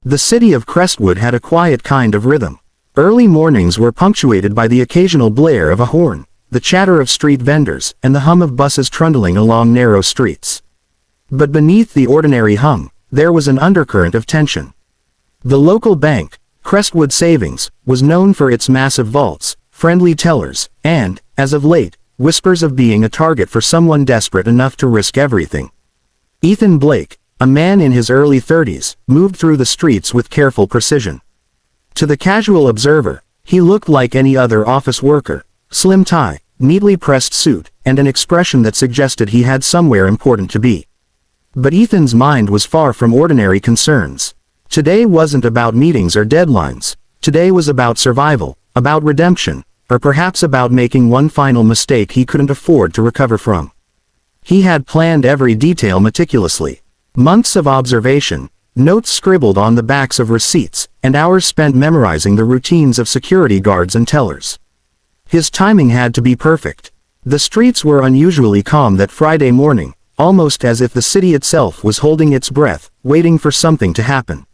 The city of Crestwood had a quiet kind of rhythm. Early mornings were punctuated by the occasional blare of a horn, the chatter of street vendors, and the hum of buses trundling along narrow streets. But beneath the ordinary hum, there was an undercurrent of tension. The local bank, Crestwood Savings, was known for its massive vaults, friendly tellers, and, as of late, whispers of being a target for someone desperate enough to risk everything. Ethan Blake, a man in his early 30s, moved through the streets with careful precision. To the casual observer, he looked like any other office worker, slim tie, neatly pressed suit, and an expression that suggested he had somewhere important to be. But Ethan's mind was far from ordinary concerns. Today wasn't about meetings or deadlines. Today was about survival, about redemption, or perhaps about making one final mistake he couldn't afford to recover from. He had planned every detail meticulously. Months of observation, notes scribbled on the backs of receipts, and hours spent memorizing the routines of security guards and tellers. His timing had to be perfect. The streets were unusually calm that Friday morning, almost as if the city itself was holding its breath, waiting for something to happen.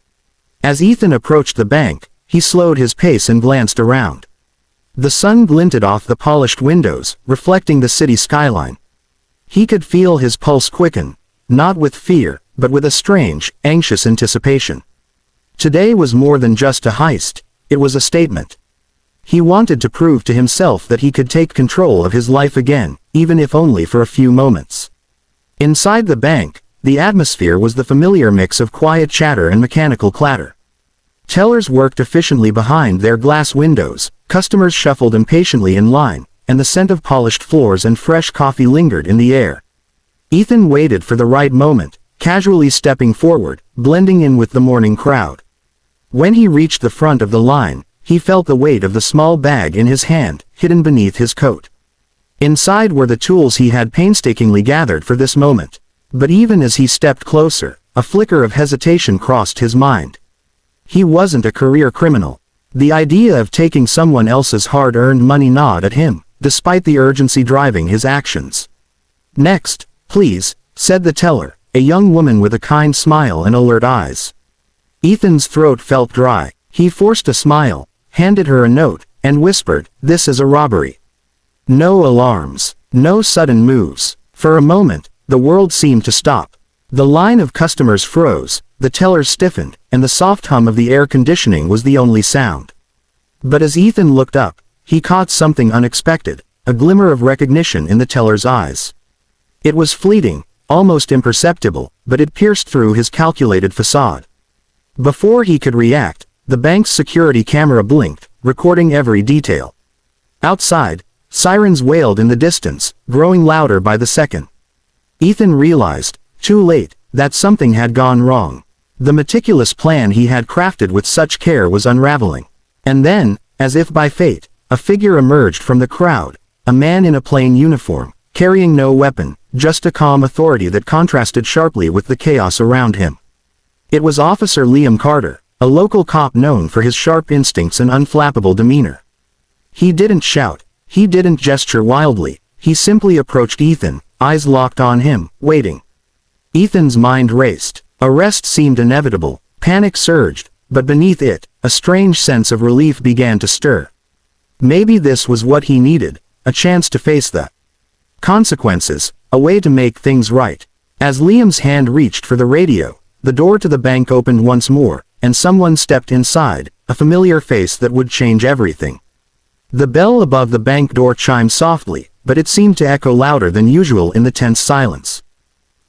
As Ethan approached the bank, he slowed his pace and glanced around. The sun glinted off the polished windows, reflecting the city skyline. He could feel his pulse quicken, not with fear, but with a strange, anxious anticipation. Today was more than just a heist, it was a statement. He wanted to prove to himself that he could take control of his life again, even if only for a few moments. Inside the bank, the atmosphere was the familiar mix of quiet chatter and mechanical clatter. Tellers worked efficiently behind their glass windows, customers shuffled impatiently in line, and the scent of polished floors and fresh coffee lingered in the air. Ethan waited for the right moment, casually stepping forward, blending in with the morning crowd. When he reached the front of the line, he felt the weight of the small bag in his hand, hidden beneath his coat. Inside were the tools he had painstakingly gathered for this moment. But even as he stepped closer, a flicker of hesitation crossed his mind. He wasn't a career criminal. The idea of taking someone else's hard-earned money gnawed at him, despite the urgency driving his actions. "Next, please," said the teller, a young woman with a kind smile and alert eyes. Ethan's throat felt dry. He forced a smile, handed her a note, and whispered, "This is a robbery." No alarms, no sudden moves. For a moment, the world seemed to stop. The line of customers froze, the tellers stiffened, and the soft hum of the air conditioning was the only sound. But as Ethan looked up, he caught something unexpected, a glimmer of recognition in the teller's eyes. It was fleeting, almost imperceptible, but it pierced through his calculated facade. Before he could react, the bank's security camera blinked, recording every detail. Outside, sirens wailed in the distance, growing louder by the second. Ethan realized, too late, that something had gone wrong. The meticulous plan he had crafted with such care was unraveling. And then, as if by fate, a figure emerged from the crowd, a man in a plain uniform, carrying no weapon, just a calm authority that contrasted sharply with the chaos around him. It was Officer Liam Carter, a local cop known for his sharp instincts and unflappable demeanor. He didn't shout, he didn't gesture wildly, he simply approached Ethan, eyes locked on him, waiting. Ethan's mind raced. Arrest seemed inevitable, panic surged, but beneath it, a strange sense of relief began to stir. Maybe this was what he needed, a chance to face the consequences, a way to make things right. As Liam's hand reached for the radio, the door to the bank opened once more, and someone stepped inside, a familiar face that would change everything. The bell above the bank door chimed softly, but it seemed to echo louder than usual in the tense silence.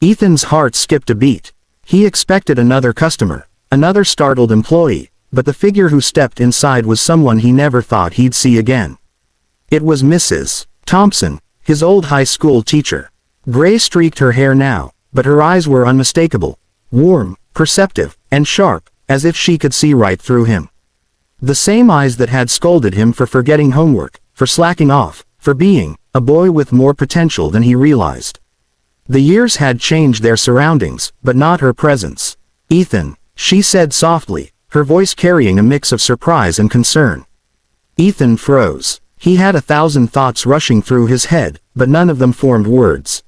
Ethan's heart skipped a beat. He expected another customer, another startled employee, but the figure who stepped inside was someone he never thought he'd see again. It was Mrs. Thompson, his old high school teacher. Gray streaked her hair now, but her eyes were unmistakable, warm, perceptive, and sharp, as if she could see right through him. The same eyes that had scolded him for forgetting homework, for slacking off, for being a boy with more potential than he realized. The years had changed their surroundings, but not her presence. "Ethan," she said softly, her voice carrying a mix of surprise and concern. Ethan froze. He had 1,000 thoughts rushing through his head, but none of them formed words.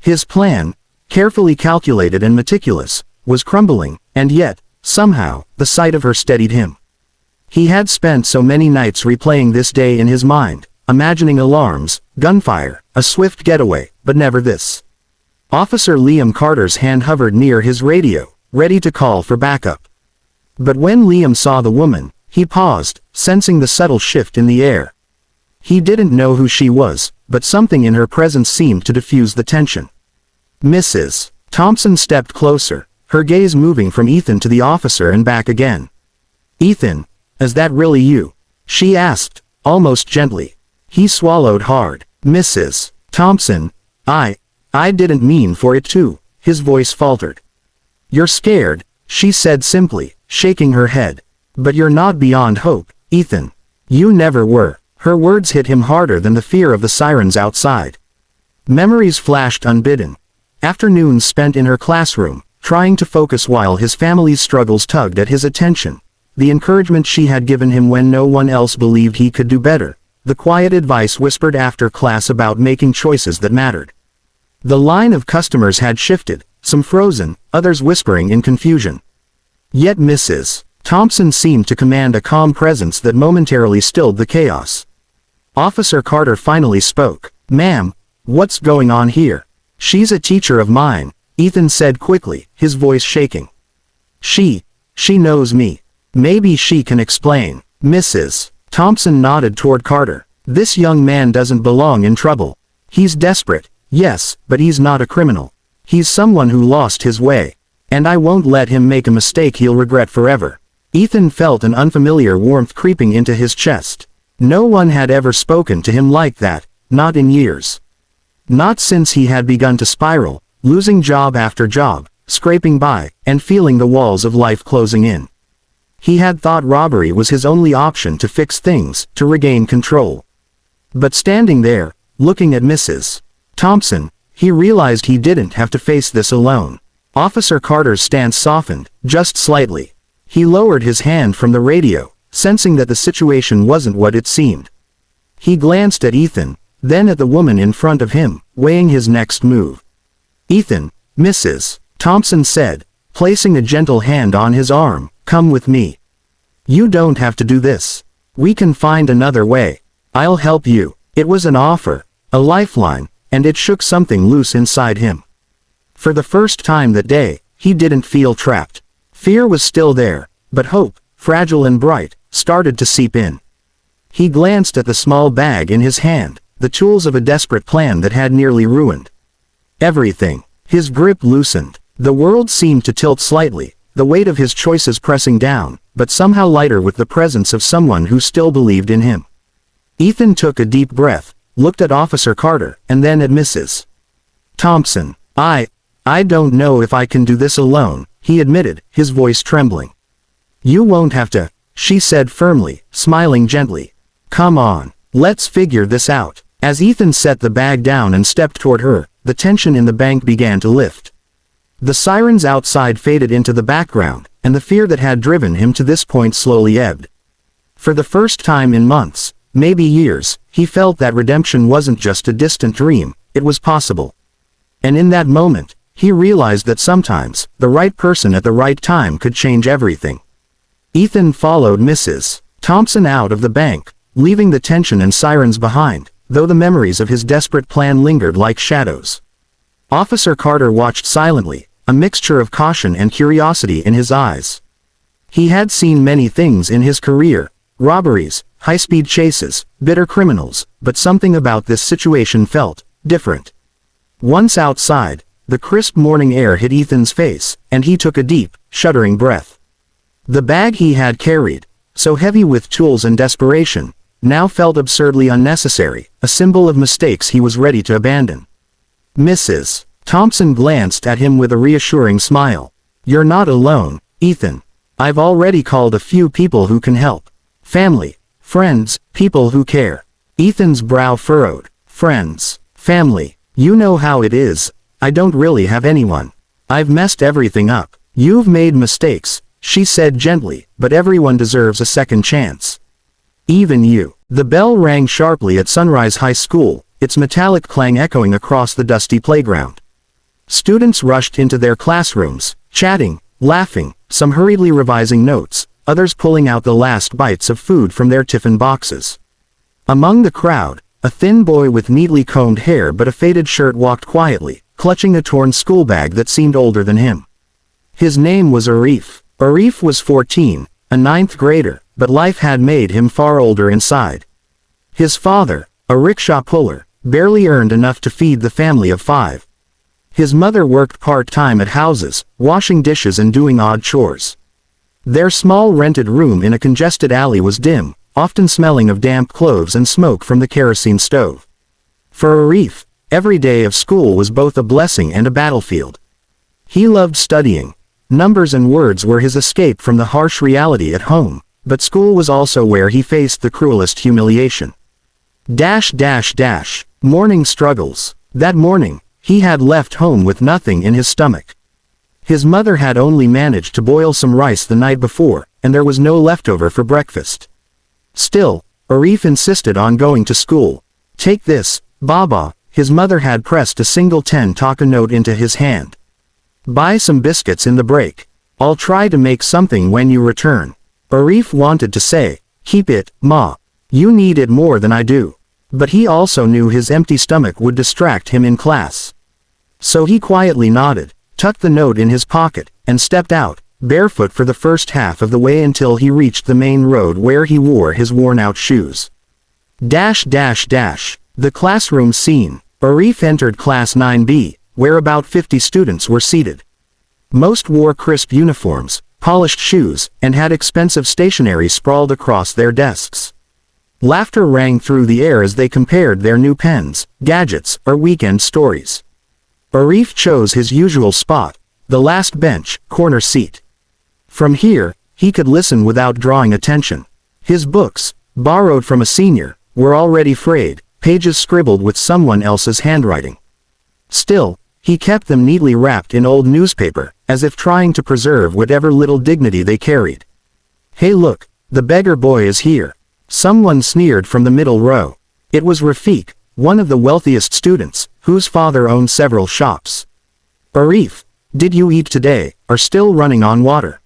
His plan, carefully calculated and meticulous, was crumbling, and yet, Somehow, the sight of her steadied him. He had spent so many nights replaying this day in his mind, imagining alarms, gunfire, a swift getaway, but never this. Officer Liam Carter's hand hovered near his radio, ready to call for backup. But when Liam saw the woman, he paused, sensing the subtle shift in the air. He didn't know who she was, but something in her presence seemed to diffuse the tension. Mrs. Thompson stepped closer, her gaze moving from Ethan to the officer and back again. "Ethan, is that really you?" she asked, almost gently. He swallowed hard. "Mrs. Thompson, I didn't mean for it to," his voice faltered. "You're scared," she said simply, shaking her head. "But you're not beyond hope, Ethan. You never were." Her words hit him harder than the fear of the sirens outside. Memories flashed unbidden. Afternoons spent in her classroom, trying to focus while his family's struggles tugged at his attention. The encouragement she had given him when no one else believed he could do better. The quiet advice whispered after class about making choices that mattered. The line of customers had shifted, some frozen, others whispering in confusion. Yet Mrs. Thompson seemed to command a calm presence that momentarily stilled the chaos. Officer Carter finally spoke. "Ma'am, what's going on here?" "She's a teacher of mine," Ethan said quickly, his voice shaking. She knows me. Maybe she can explain." Mrs. Thompson nodded toward Carter. "This young man doesn't belong in trouble. He's desperate, yes, but he's not a criminal. He's someone who lost his way. And I won't let him make a mistake he'll regret forever." Ethan felt an unfamiliar warmth creeping into his chest. No one had ever spoken to him like that, not in years. Not since he had begun to spiral, losing job after job, scraping by, and feeling the walls of life closing in. He had thought robbery was his only option to fix things, to regain control. But standing there, looking at Mrs. Thompson, he realized he didn't have to face this alone. Officer Carter's stance softened, just slightly. He lowered his hand from the radio, sensing that the situation wasn't what it seemed. He glanced at Ethan, then at the woman in front of him, weighing his next move. "Ethan," Mrs. Thompson said, placing a gentle hand on his arm, "come with me. You don't have to do this. We can find another way. I'll help you." It was an offer, a lifeline, and it shook something loose inside him. For the first time that day, he didn't feel trapped. Fear was still there, but hope, fragile and bright, started to seep in. He glanced at the small bag in his hand, the tools of a desperate plan that had nearly ruined everything. His grip loosened. The world seemed to tilt slightly, the weight of his choices pressing down, but somehow lighter with the presence of someone who still believed in him. Ethan took a deep breath, looked at Officer Carter, and then at Mrs. Thompson. I don't know if I can do this alone," he admitted, his voice trembling. "You won't have to," she said firmly, smiling gently. "Come on, let's figure this out." As Ethan set the bag down and stepped toward her, the tension in the bank began to lift. The sirens outside faded into the background, and the fear that had driven him to this point slowly ebbed. For the first time in months, maybe years, he felt that redemption wasn't just a distant dream, it was possible. And in that moment, he realized that sometimes, the right person at the right time could change everything. Ethan followed Mrs. Thompson out of the bank, leaving the tension and sirens behind, though the memories of his desperate plan lingered like shadows. Officer Carter watched silently, a mixture of caution and curiosity in his eyes. He had seen many things in his career, robberies, high-speed chases, bitter criminals, but something about this situation felt different. Once outside, the crisp morning air hit Ethan's face, and he took a deep, shuddering breath. The bag he had carried, so heavy with tools and desperation, now felt absurdly unnecessary, a symbol of mistakes he was ready to abandon. Mrs. Thompson glanced at him with a reassuring smile. "You're not alone, Ethan. I've already called a few people who can help. Family, friends, people who care." Ethan's brow furrowed. "Friends, family, you know how it is. I don't really have anyone. I've messed everything up." "You've made mistakes," she said gently, "but everyone deserves a second chance. Even you." The bell rang sharply at Sunrise High School, its metallic clang echoing across the dusty playground. Students rushed into their classrooms, chatting, laughing, some hurriedly revising notes, others pulling out the last bites of food from their tiffin boxes. Among the crowd, a thin boy with neatly combed hair but a faded shirt walked quietly, clutching a torn school bag that seemed older than him. His name was Arif. Arif was 14, a ninth grader, but life had made him far older inside. His father, a rickshaw puller, barely earned enough to feed the family of 5. His mother worked part-time at houses, washing dishes and doing odd chores. Their small rented room in a congested alley was dim, often smelling of damp clothes and smoke from the kerosene stove. For Arif, every day of school was both a blessing and a battlefield. He loved studying. Numbers and words were his escape from the harsh reality at home, but school was also where he faced the cruelest humiliation. Morning struggles. That morning, he had left home with nothing in his stomach. His mother had only managed to boil some rice the night before, and there was no leftover for breakfast. Still, Arif insisted on going to school. "Take this, Baba," his mother had pressed a single 10 taka note into his hand. "Buy some biscuits in the break. I'll try to make something when you return." Arif wanted to say, "Keep it, Ma. You need it more than I do." But he also knew his empty stomach would distract him in class. So he quietly nodded, tucked the note in his pocket, and stepped out, barefoot for the first half of the way until he reached the main road where he wore his worn-out shoes. The classroom scene. Arif entered Class 9B, where about 50 students were seated. Most wore crisp uniforms, polished shoes, and had expensive stationery sprawled across their desks. Laughter rang through the air as they compared their new pens, gadgets, or weekend stories. Arif chose his usual spot, the last bench, corner seat. From here, he could listen without drawing attention. His books, borrowed from a senior, were already frayed, pages scribbled with someone else's handwriting. Still, he kept them neatly wrapped in old newspaper, as if trying to preserve whatever little dignity they carried. "Hey look, the beggar boy is here," someone sneered from the middle row. It was Rafiq, one of the wealthiest students, whose father owned several shops. "Arif, did you eat today, or still running on water?"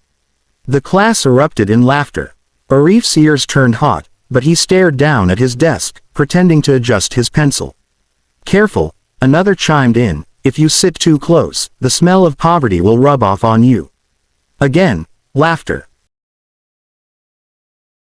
The class erupted in laughter. Arif's ears turned hot, but he stared down at his desk, pretending to adjust his pencil. "Careful," another chimed in, "if you sit too close, the smell of poverty will rub off on you." Again, laughter.